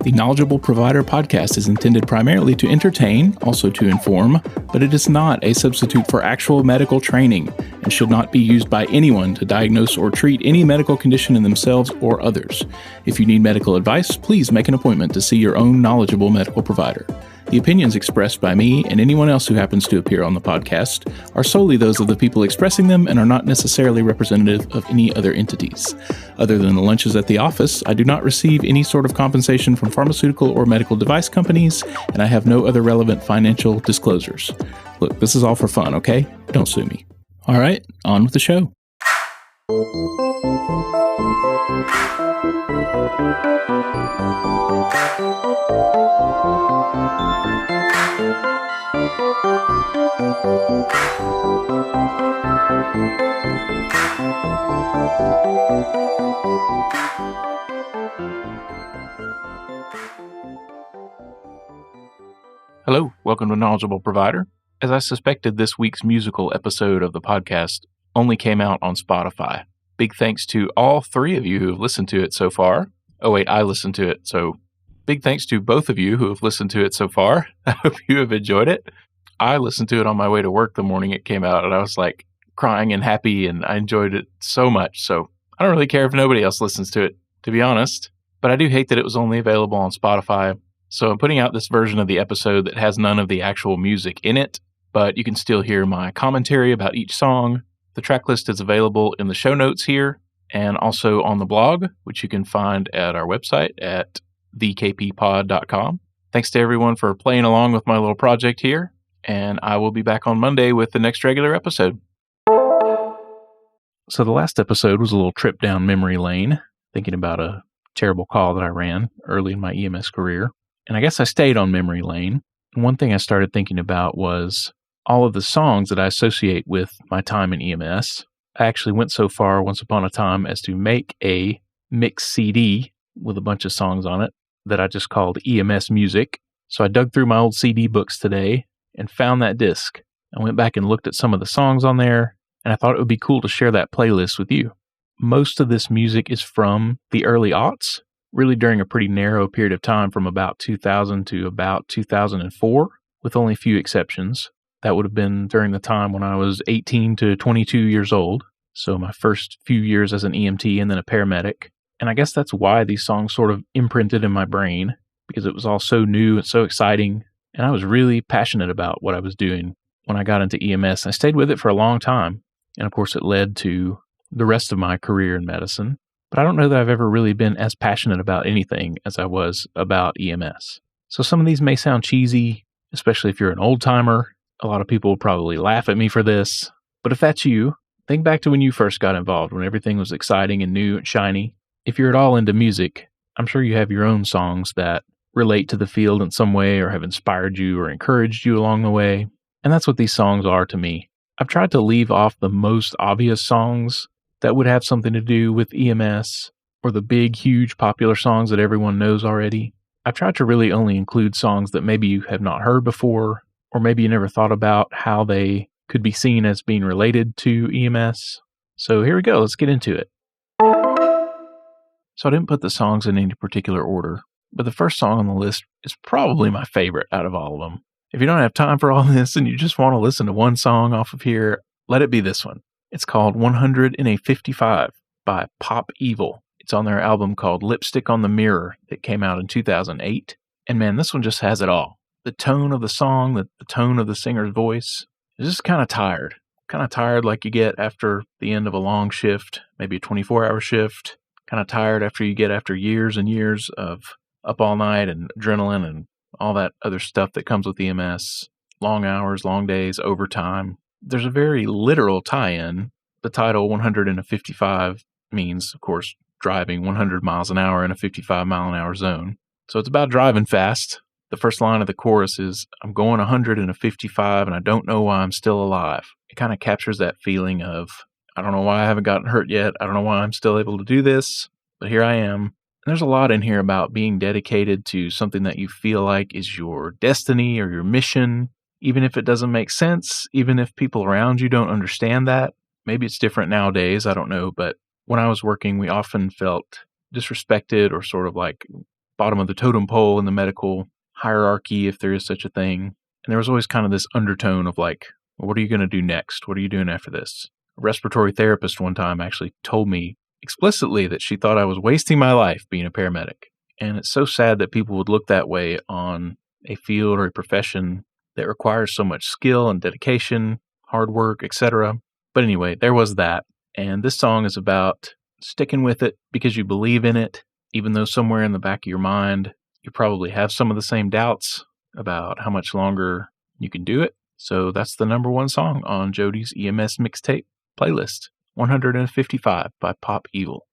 The Knowledgeable Provider podcast is intended primarily to entertain, also to inform, but it is not a substitute for actual medical training and should not be used by anyone to diagnose or treat any medical condition in themselves or others. If you need medical advice, please make an appointment to see your own knowledgeable medical provider. The opinions expressed by me and anyone else who happens to appear on the podcast are solely those of the people expressing them and are not necessarily representative of any other entities. Other than the lunches at the office, I do not receive any sort of compensation from pharmaceutical or medical device companies, and I have no other relevant financial disclosures. Look, this is all for fun, okay? Don't sue me. All right, on with the show. Hello, welcome to Knowledgeable Provider. As I suspected, this week's musical episode of the podcast only came out on Spotify. Big thanks to all three of you who have listened to it so far. Oh wait, I listened to it, so big thanks to both of you who have listened to it so far. I hope you have enjoyed it. I listened to it on my way to work the morning it came out, and I was like crying and happy, and I enjoyed it so much. So I don't really care if nobody else listens to it, to be honest. But I do hate that it was only available on Spotify. So I'm putting out this version of the episode that has none of the actual music in it, but you can still hear my commentary about each song. The track list is available in the show notes here and also on the blog, which you can find at our website at thekppod.com. Thanks to everyone for playing along with my little project here, and I will be back on Monday with the next regular episode. So the last episode was a little trip down memory lane, thinking about a terrible call that I ran early in my EMS career. And I guess I stayed on memory lane. And one thing I started thinking about was all of the songs that I associate with my time in EMS. I actually went so far once upon a time as to make a mix CD with a bunch of songs on it that I just called EMS Music. So I dug through my old CD books today and found that disc. I went back and looked at some of the songs on there, and I thought it would be cool to share that playlist with you. Most of this music is from the early aughts, really during a pretty narrow period of time from about 2000 to about 2004, with only a few exceptions. That would have been during the time when I was 18 to 22 years old, so my first few years as an EMT and then a paramedic. And I guess that's why these songs sort of imprinted in my brain, because it was all so new and so exciting, and I was really passionate about what I was doing when I got into EMS. I stayed with it for a long time, and of course it led to the rest of my career in medicine. But I don't know that I've ever really been as passionate about anything as I was about EMS. So some of these may sound cheesy, especially if you're an old timer. A lot of people will probably laugh at me for this. But if that's you, think back to when you first got involved, when everything was exciting and new and shiny. If you're at all into music, I'm sure you have your own songs that relate to the field in some way or have inspired you or encouraged you along the way. And that's what these songs are to me. I've tried to leave off the most obvious songs that would have something to do with EMS or the big, huge, popular songs that everyone knows already. I've tried to really only include songs that maybe you have not heard before, or maybe you never thought about how they could be seen as being related to EMS. So here we go, let's get into it. So I didn't put the songs in any particular order, but the first song on the list is probably my favorite out of all of them. If you don't have time for all this and you just want to listen to one song off of here, let it be this one. It's called 155 by Pop Evil. It's on their album called Lipstick on the Mirror that came out in 2008. And man, this one just has it all. The tone of the song, the tone of the singer's voice is just kind of tired. Kind of tired like you get after the end of a long shift, maybe a 24-hour shift. Kind of tired after you get after years and years of up all night and adrenaline and all that other stuff that comes with EMS. Long hours, long days, overtime. There's a very literal tie-in. The title 155 means, of course, driving 100 miles an hour in a 55-mile-an-hour zone. So it's about driving fast. The first line of the chorus is, I'm going 100 in a 55 and I don't know why I'm still alive. It kind of captures that feeling of, I don't know why I haven't gotten hurt yet. I don't know why I'm still able to do this, but here I am. And there's a lot in here about being dedicated to something that you feel like is your destiny or your mission. Even if it doesn't make sense, even if people around you don't understand that. Maybe it's different nowadays, I don't know, but when I was working, we often felt disrespected or sort of like bottom of the totem pole in the medical hierarchy, if there is such a thing. And there was always kind of this undertone of like, well, what are you going to do next? What are you doing after this? A respiratory therapist one time actually told me explicitly that she thought I was wasting my life being a paramedic. And it's so sad that people would look that way on a field or a profession that requires so much skill and dedication, hard work, etc. But anyway, there was that. And this song is about sticking with it because you believe in it, even though somewhere in the back of your mind, you probably have some of the same doubts about how much longer you can do it. So that's the number one song on Jody's EMS mixtape playlist, 155 by Pop Evil.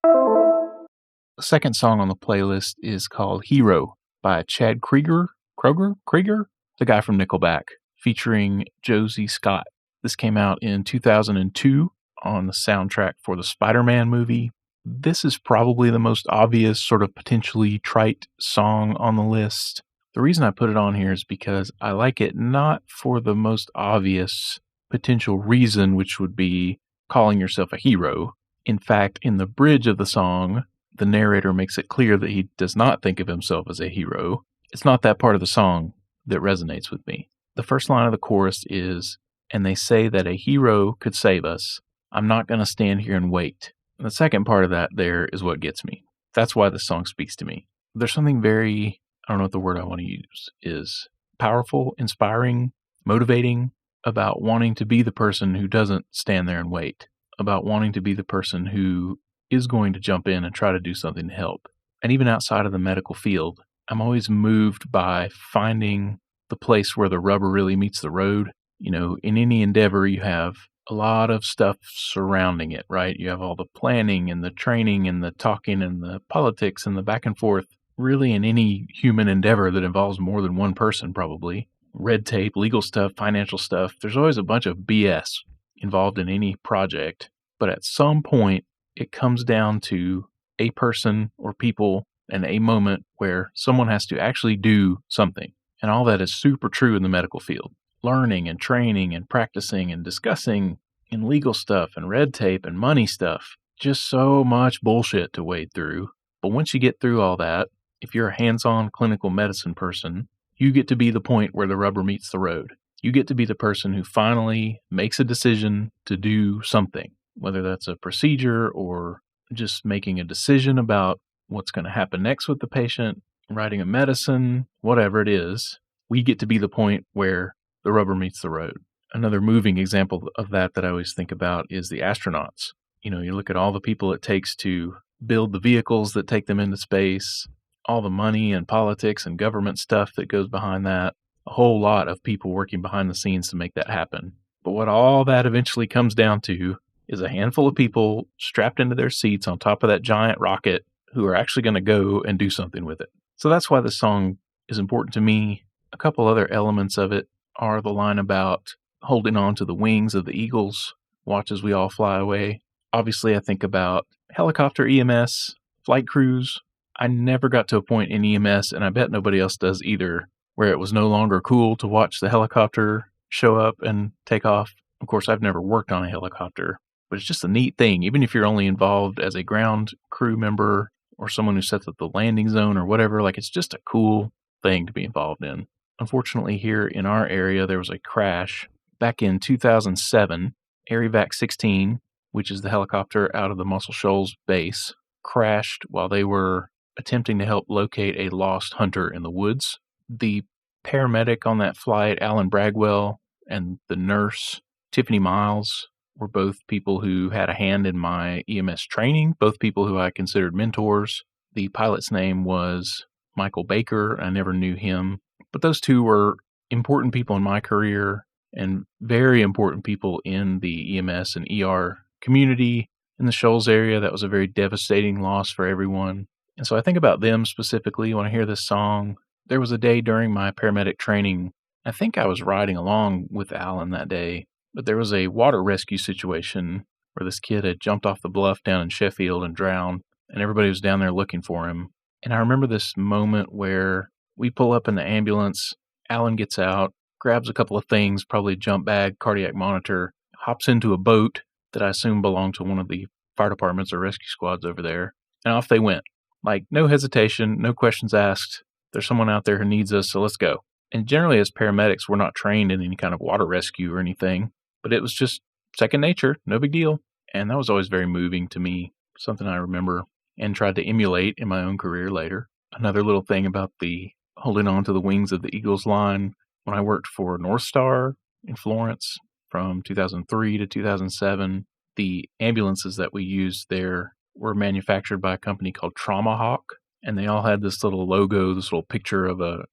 The second song on the playlist is called Hero by Chad Kroeger, the guy from Nickelback, featuring Josey Scott. This came out in 2002 on the soundtrack for the Spider-Man movie. This is probably the most obvious, sort of potentially trite song on the list. The reason I put it on here is because I like it not for the most obvious potential reason, which would be calling yourself a hero. In fact, in the bridge of the song, the narrator makes it clear that he does not think of himself as a hero. It's not that part of the song that resonates with me. The first line of the chorus is, "And they say that a hero could save us. I'm not going to stand here and wait." And the second part of that there is what gets me. That's why the song speaks to me. There's something very, I don't know what the word I want to use is, powerful, inspiring, motivating about wanting to be the person who doesn't stand there and wait, about wanting to be the person who is going to jump in and try to do something to help. And even outside of the medical field, I'm always moved by finding the place where the rubber really meets the road. You know, in any endeavor, you have a lot of stuff surrounding it, right? You have all the planning and the training and the talking and the politics and the back and forth. Really, in any human endeavor that involves more than one person, probably. Red tape, legal stuff, financial stuff. There's always a bunch of BS involved in any project. But at some point, it comes down to a person or people and a moment where someone has to actually do something. And all that is super true in the medical field. Learning and training and practicing and discussing and legal stuff and red tape and money stuff. Just so much bullshit to wade through. But once you get through all that, if you're a hands-on clinical medicine person, you get to be the point where the rubber meets the road. You get to be the person who finally makes a decision to do something, whether that's a procedure or just making a decision about what's going to happen next with the patient, writing a medicine, whatever it is. We get to be the point where the rubber meets the road. Another moving example of that I always think about is the astronauts. You know, you look at all the people it takes to build the vehicles that take them into space, all the money and politics and government stuff that goes behind that, a whole lot of people working behind the scenes to make that happen. But what all that eventually comes down to is a handful of people strapped into their seats on top of that giant rocket who are actually going to go and do something with it. So that's why this song is important to me. A couple other elements of it are the line about holding on to the wings of the eagles, watch as we all fly away. Obviously, I think about helicopter EMS, flight crews. I never got to a point in EMS, and I bet nobody else does either, where it was no longer cool to watch the helicopter show up and take off. Of course, I've never worked on a helicopter, but it's just a neat thing. Even if you're only involved as a ground crew member or someone who sets up the landing zone or whatever, like it's just a cool thing to be involved in. Unfortunately, here in our area, there was a crash back in 2007. AirEvac 16, which is the helicopter out of the Muscle Shoals base, crashed while they were attempting to help locate a lost hunter in the woods. The paramedic on that flight, Alan Bragwell, and the nurse, Tiffany Miles, were both people who had a hand in my EMS training, both people who I considered mentors. The pilot's name was Michael Baker. I never knew him. But those two were important people in my career and very important people in the EMS and ER community in the Shoals area. That was a very devastating loss for everyone. And so I think about them specifically when I hear this song. There was a day during my paramedic training, I think I was riding along with Alan that day, but there was a water rescue situation where this kid had jumped off the bluff down in Sheffield and drowned, and everybody was down there looking for him. And I remember this moment where we pull up in the ambulance, Alan gets out, grabs a couple of things, probably a jump bag, cardiac monitor, hops into a boat that I assume belonged to one of the fire departments or rescue squads over there, and off they went. Like, no hesitation, no questions asked. There's someone out there who needs us, so let's go. And generally, as paramedics, we're not trained in any kind of water rescue or anything, but it was just second nature, no big deal. And that was always very moving to me, something I remember and tried to emulate in my own career later. Another little thing about the holding on to the wings of the Eagles line, when I worked for North Star in Florence from 2003 to 2007, the ambulances that we used there were manufactured by a company called Trauma Hawk, and they all had this little logo, this little picture of a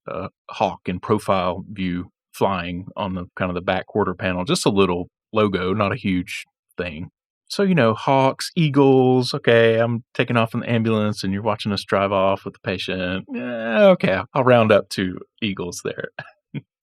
hawk in profile view flying on the kind of the back quarter panel, just a little logo, not a huge thing. So, hawks, eagles, okay, I'm taking off in the ambulance and you're watching us drive off with the patient. Okay, I'll round up to eagles there.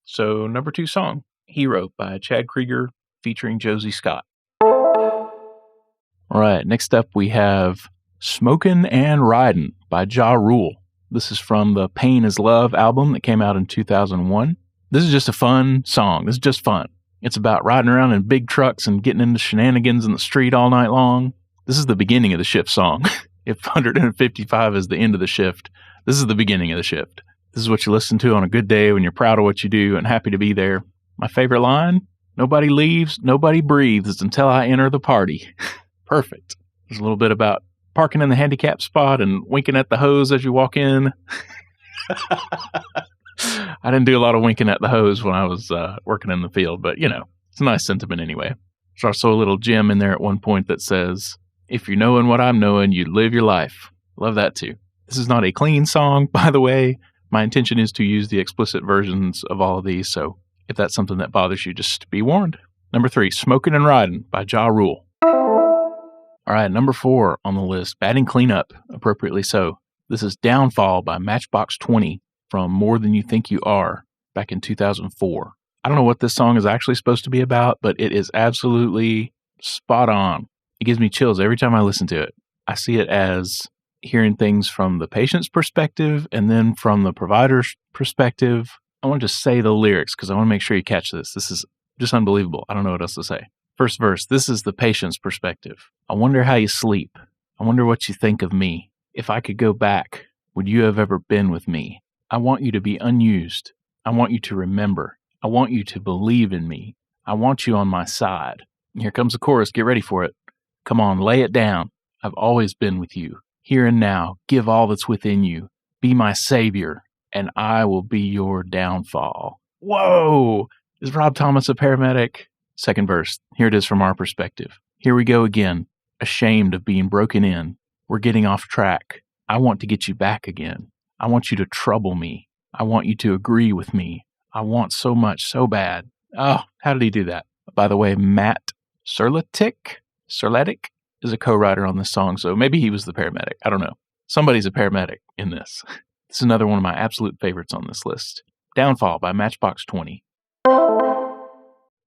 So, number 2 song, Hero by Chad Kroeger featuring Josey Scott. All right, next up we have Smokin and Ridin by Ja Rule. This is from the Pain is Love album that came out in 2001. This is just a fun song. This is just fun. It's about riding around in big trucks and getting into shenanigans in the street all night long. This is the beginning of the shift song. If 155 is the end of the shift, this is the beginning of the shift. This is what you listen to on a good day when you're proud of what you do and happy to be there. My favorite line, nobody leaves, nobody breathes until I enter the party. Perfect. There's a little bit about parking in the handicap spot and winking at the hose as you walk in. I didn't do a lot of winking at the hose when I was working in the field, but, it's a nice sentiment anyway. There's also a little gem in there at one point that says, if you're knowing what I'm knowing, you live your life. Love that too. This is not a clean song, by the way. My intention is to use the explicit versions of all of these, so if that's something that bothers you, just be warned. Number 3, Smokin and Ridin by Ja Rule. All right, number 4 on the list, Batting Cleanup, appropriately so. This is Downfall by Matchbox 20 from More Than You Think You Are back in 2004. I don't know what this song is actually supposed to be about, but it is absolutely spot on. It gives me chills every time I listen to it. I see it as hearing things from the patient's perspective and then from the provider's perspective. I want to just say the lyrics because I want to make sure you catch this. This is just unbelievable. I don't know what else to say. First verse, this is the patient's perspective. I wonder how you sleep. I wonder what you think of me. If I could go back, would you have ever been with me? I want you to be unused. I want you to remember. I want you to believe in me. I want you on my side. And here comes the chorus. Get ready for it. Come on, lay it down. I've always been with you. Here and now, give all that's within you. Be my savior, and I will be your downfall. Whoa! Is Rob Thomas a paramedic? Second verse. Here it is from our perspective. Here we go again. Ashamed of being broken in. We're getting off track. I want to get you back again. I want you to trouble me. I want you to agree with me. I want so much, so bad. Oh, how did he do that? By the way, Matt Serletic is a co-writer on this song, so maybe he was the paramedic. I don't know. Somebody's a paramedic in this. This is another one of my absolute favorites on this list. Downfall by Matchbox 20.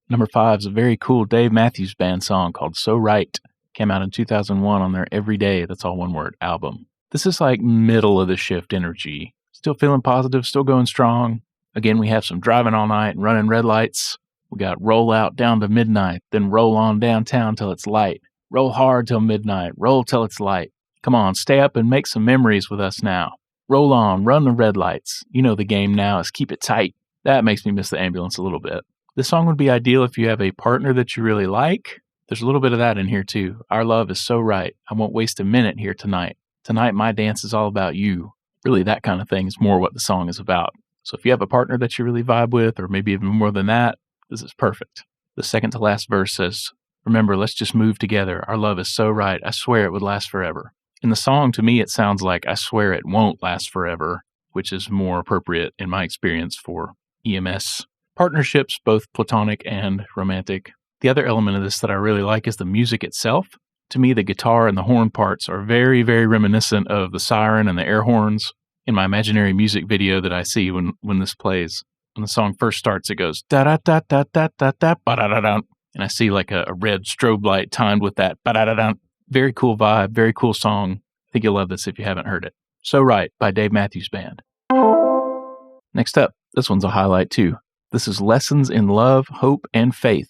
Number 5 is a very cool Dave Matthews Band song called So Right. Came out in 2001 on their Every Day, that's all one word, album. This is like middle of the shift energy. Still feeling positive, still going strong. Again, we have some driving all night and running red lights. We got roll out down to midnight, then roll on downtown till it's light. Roll hard till midnight, roll till it's light. Come on, stay up and make some memories with us now. Roll on, run the red lights. You know the game now is keep it tight. That makes me miss the ambulance a little bit. This song would be ideal if you have a partner that you really like. There's a little bit of that in here too. Our love is so right. I won't waste a minute here tonight. Tonight my dance is all about you. Really, that kind of thing is more what the song is about. So if you have a partner that you really vibe with, or maybe even more than that, this is perfect. The second to last verse says, remember, let's just move together. Our love is so right. I swear it would last forever. In the song, to me, it sounds like I swear it won't last forever, which is more appropriate in my experience for EMS partnerships, both platonic and romantic. The other element of this that I really like is the music itself. To me, the guitar and the horn parts are very, very reminiscent of the siren and the air horns in my imaginary music video that I see when this plays. When the song first starts, it goes da-da-da-da-da-da-da, ba-da-da-da, and I see like a red strobe light timed with that ba-da-da-da. Very cool vibe, very cool song. I think you'll love this if you haven't heard it. So Right by Dave Matthews Band. Next up, this one's a highlight too. This is Lessons in Love, Hope, and Faith,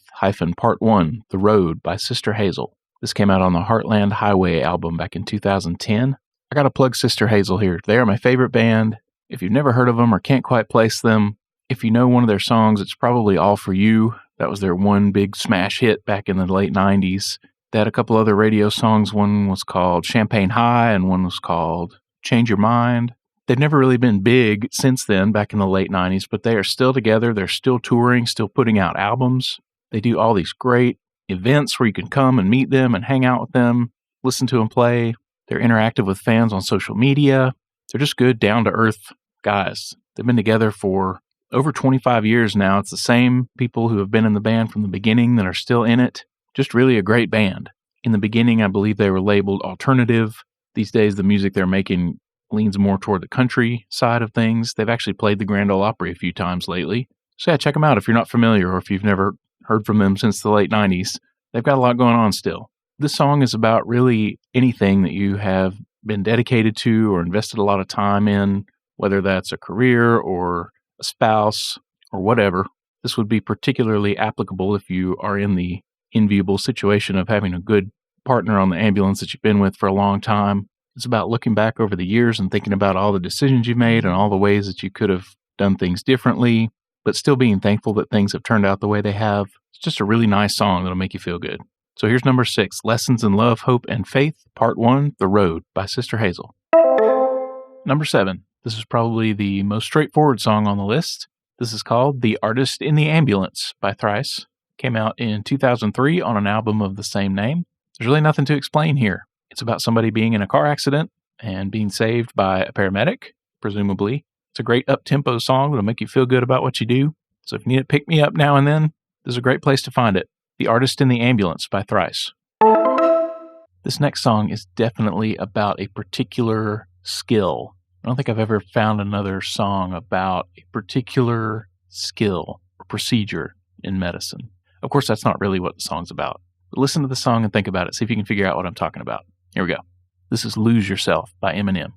Part 1, The Road by Sister Hazel. This came out on the Heartland Highway album back in 2010. I gotta plug Sister Hazel here. They are my favorite band. If you've never heard of them or can't quite place them, if you know one of their songs, it's probably All For You. That was their one big smash hit back in the late 90s. They had a couple other radio songs. One was called Champagne High and one was called Change Your Mind. They've never really been big since then, back in the late 90s, but they are still together. They're still touring, still putting out albums. They do all these great events where you can come and meet them and hang out with them, listen to them play. They're interactive with fans on social media. They're just good, down-to-earth guys. They've been together for over 25 years now. It's the same people who have been in the band from the beginning that are still in it. Just really a great band. In the beginning, I believe they were labeled alternative. These days, the music they're making leans more toward the country side of things. They've actually played the Grand Ole Opry a few times lately. So yeah, check them out if you're not familiar or if you've never heard from them since the late 90s. They've got a lot going on still. This song is about really anything that you have been dedicated to or invested a lot of time in, whether that's a career or a spouse or whatever. This would be particularly applicable if you are in the enviable situation of having a good partner on the ambulance that you've been with for a long time. It's about looking back over the years and thinking about all the decisions you made and all the ways that you could have done things differently, but still being thankful that things have turned out the way they have. It's just a really nice song that'll make you feel good. So here's number 6, Lessons in Love, Hope, and Faith, Part 1, The Road by Sister Hazel. Number 7, this is probably the most straightforward song on the list. This is called The Artist in the Ambulance by Thrice. Came out in 2003 on an album of the same name. There's really nothing to explain here. It's about somebody being in a car accident and being saved by a paramedic, presumably. It's a great up-tempo song that'll make you feel good about what you do. So if you need to pick me up now and then, this is a great place to find it. The Artist in the Ambulance by Thrice. This next song is definitely about a particular skill. I don't think I've ever found another song about a particular skill or procedure in medicine. Of course, that's not really what the song's about. But listen to the song and think about it. See if you can figure out what I'm talking about. Here we go. This is Lose Yourself by Eminem.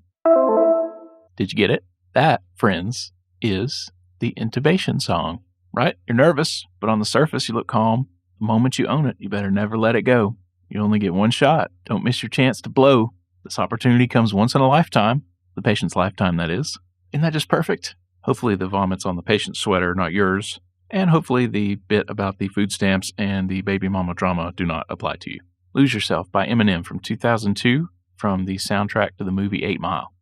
Did you get it? That, friends, is the intubation song, right? You're nervous, but on the surface you look calm. The moment you own it, you better never let it go. You only get one shot. Don't miss your chance to blow. This opportunity comes once in a lifetime. The patient's lifetime, that is. Isn't that just perfect? Hopefully the vomit's on the patient's sweater, not yours. And hopefully the bit about the food stamps and the baby mama drama do not apply to you. Lose Yourself by Eminem from 2002 from the soundtrack to the movie 8 Mile.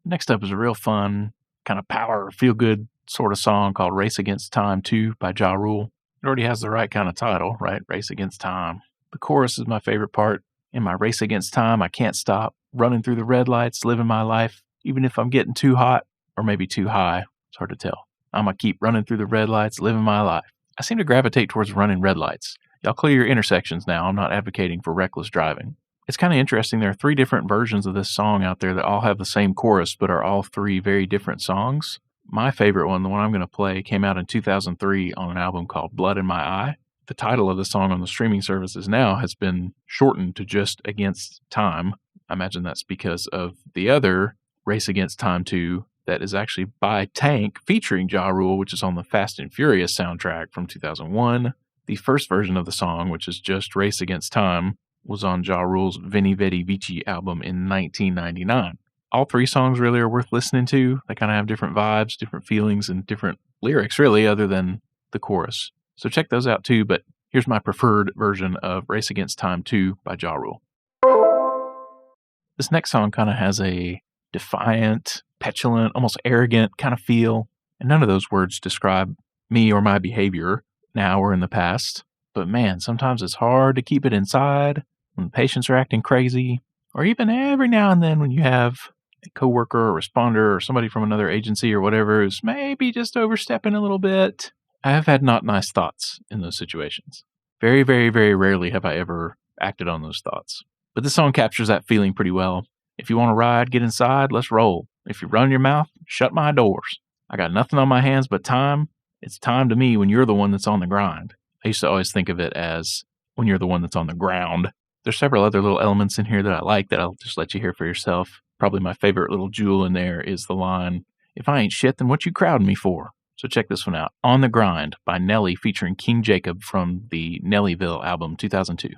Next up is a real fun, kind of power, feel-good sort of song called Race Against Time 2 by Ja Rule. It already has the right kind of title, right? Race Against Time. The chorus is my favorite part. In my race against time, I can't stop. Running through the red lights, living my life. Even if I'm getting too hot or maybe too high. It's hard to tell. I'm going to keep running through the red lights, living my life. I seem to gravitate towards running red lights. Y'all clear your intersections now. I'm not advocating for reckless driving. It's kind of interesting. There are 3 different versions of this song out there that all have the same chorus, but are all 3 very different songs. My favorite one, the one I'm going to play, came out in 2003 on an album called Blood in My Eye. The title of the song on the streaming services now has been shortened to just Against Time. I imagine that's because of the other Race Against Time 2 that is actually by Tank featuring Ja Rule, which is on the Fast and Furious soundtrack from 2001. The first version of the song, which is just Race Against Time, was on Ja Rule's Veni Vidi Vici album in 1999. All 3 songs really are worth listening to. They kind of have different vibes, different feelings, and different lyrics, really, other than the chorus. So check those out too, but here's my preferred version of Race Against Time 2 by Ja Rule. This next song kind of has a defiant, petulant, almost arrogant kind of feel, and none of those words describe me or my behavior now or in the past. But man, sometimes it's hard to keep it inside when the patients are acting crazy, or even every now and then when you have a coworker or responder or somebody from another agency or whatever who's maybe just overstepping a little bit. I have had not nice thoughts in those situations. Very, very, very rarely have I ever acted on those thoughts. But this song captures that feeling pretty well. If you want to ride, get inside, let's roll. If you run your mouth, shut my doors. I got nothing on my hands but time. It's time to me when you're the one that's on the grind. I used to always think of it as when you're the one that's on the ground. There's several other little elements in here that I like that I'll just let you hear for yourself. Probably my favorite little jewel in there is the line, "If I ain't shit, then what you crowding me for?" So check this one out. On the Grind by Nelly featuring King Jacob from the Nellyville album 2002.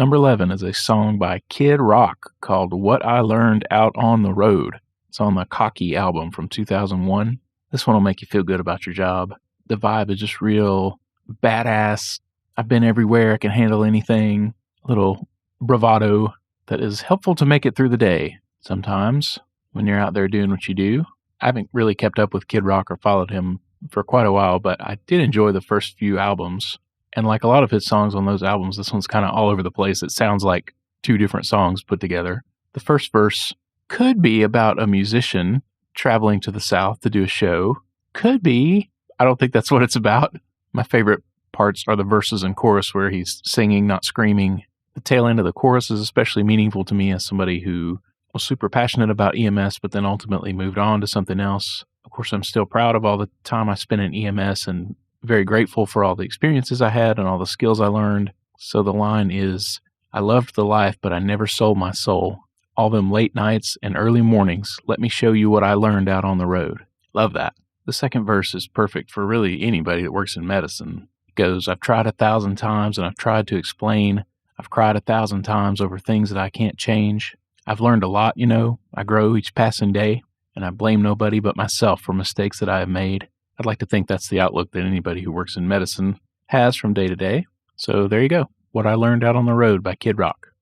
Number 11 is a song by Kid Rock called What I Learned Out on the Road. It's on the Cocky album from 2001. This one will make you feel good about your job. The vibe is just real badass. I've been everywhere. I can handle anything. A little bravado that is helpful to make it through the day. Sometimes when you're out there doing what you do. I haven't really kept up with Kid Rock or followed him for quite a while, but I did enjoy the first few albums. And like a lot of his songs on those albums, this one's kind of all over the place. It sounds like two different songs put together. The first verse could be about a musician traveling to the South to do a show. Could be. I don't think that's what it's about. My favorite parts are the verses and chorus where he's singing, not screaming. The tail end of the chorus is especially meaningful to me as somebody who was super passionate about EMS, but then ultimately moved on to something else. Of course, I'm still proud of all the time I spent in EMS and very grateful for all the experiences I had and all the skills I learned. So the line is, I loved the life, but I never sold my soul. All them late nights and early mornings, let me show you what I learned out on the road. Love that. The second verse is perfect for really anybody that works in medicine. It goes, I've tried 1,000 times and I've tried to explain. I've cried 1,000 times over things that I can't change. I've learned a lot, I grow each passing day, and I blame nobody but myself for mistakes that I have made. I'd like to think that's the outlook that anybody who works in medicine has from day to day. So there you go. What I Learned Out on the Road by Kid Rock.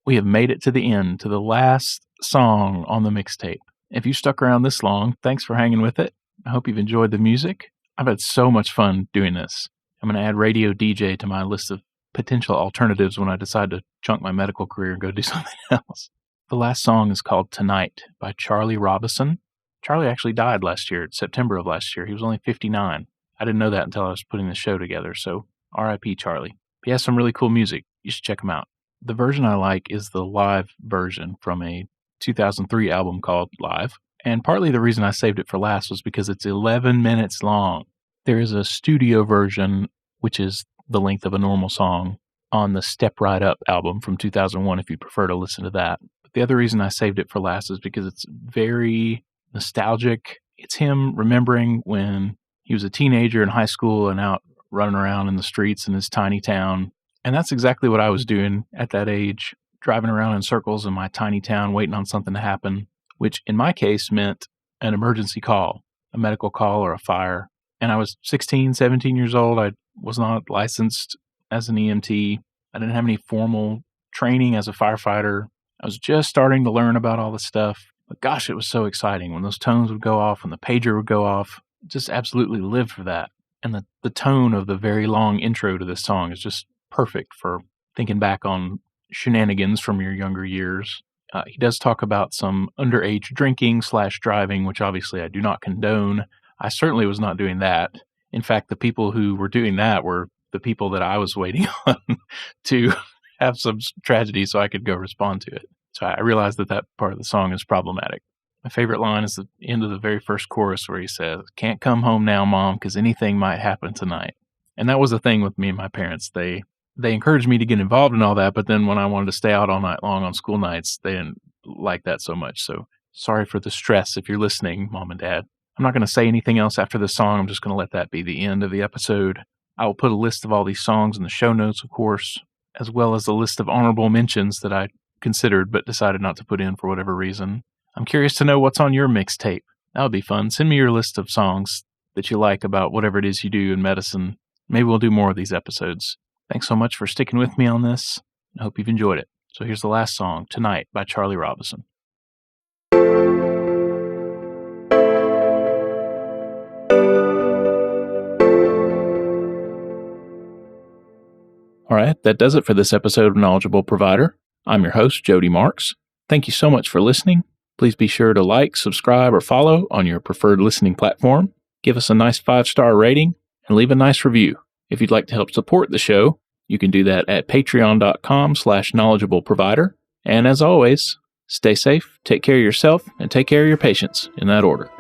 We have made it to the end, to the last song on the mixtape. If you stuck around this long, thanks for hanging with it. I hope you've enjoyed the music. I've had so much fun doing this. I'm going to add radio DJ to my list of potential alternatives when I decide to chunk my medical career and go do something else. The last song is called Tonight by Charlie Robison. Charlie actually died last year, September of last year. He was only 59. I didn't know that until I was putting the show together, so R.I.P. Charlie. He has some really cool music. You should check him out. The version I like is the live version from a 2003 album called Live, and partly the reason I saved it for last was because it's 11 minutes long. There is a studio version, which is the length of a normal song, on the Step Right Up album from 2001 if you prefer to listen to that. But the other reason I saved it for last is because it's very nostalgic. It's him remembering when he was a teenager in high school and out running around in the streets in his tiny town. And that's exactly what I was doing at that age, driving around in circles in my tiny town waiting on something to happen, which in my case meant an emergency call, a medical call or a fire. And I was 16, 17 years old. I was not licensed as an EMT. I didn't have any formal training as a firefighter. I was just starting to learn about all this stuff. But gosh, it was so exciting when those tones would go off, when the pager would go off. Just absolutely lived for that. And the tone of the very long intro to this song is just perfect for thinking back on shenanigans from your younger years. He does talk about some underage drinking / driving, which obviously I do not condone. I certainly was not doing that. In fact, the people who were doing that were the people that I was waiting on to have some tragedy so I could go respond to it. So I realized that part of the song is problematic. My favorite line is the end of the very first chorus where he says, "Can't come home now, Mom, because anything might happen tonight." And that was the thing with me and my parents. They encouraged me to get involved in all that, but then when I wanted to stay out all night long on school nights, they didn't like that so much. So sorry for the stress if you're listening, Mom and Dad. I'm not going to say anything else after this song. I'm just going to let that be the end of the episode. I will put a list of all these songs in the show notes, of course, as well as a list of honorable mentions that I considered but decided not to put in for whatever reason. I'm curious to know what's on your mixtape. That would be fun. Send me your list of songs that you like about whatever it is you do in medicine. Maybe we'll do more of these episodes. Thanks so much for sticking with me on this. I hope you've enjoyed it. So here's the last song, Tonight by Charlie Robison. All right, that does it for this episode of Knowledgeable Provider. I'm your host, Jody Marks. Thank you so much for listening. Please be sure to like, subscribe, or follow on your preferred listening platform. Give us a nice 5-star rating and leave a nice review. If you'd like to help support the show, you can do that at patreon.com/knowledgeableprovider. And as always, stay safe, take care of yourself, and take care of your patients in that order.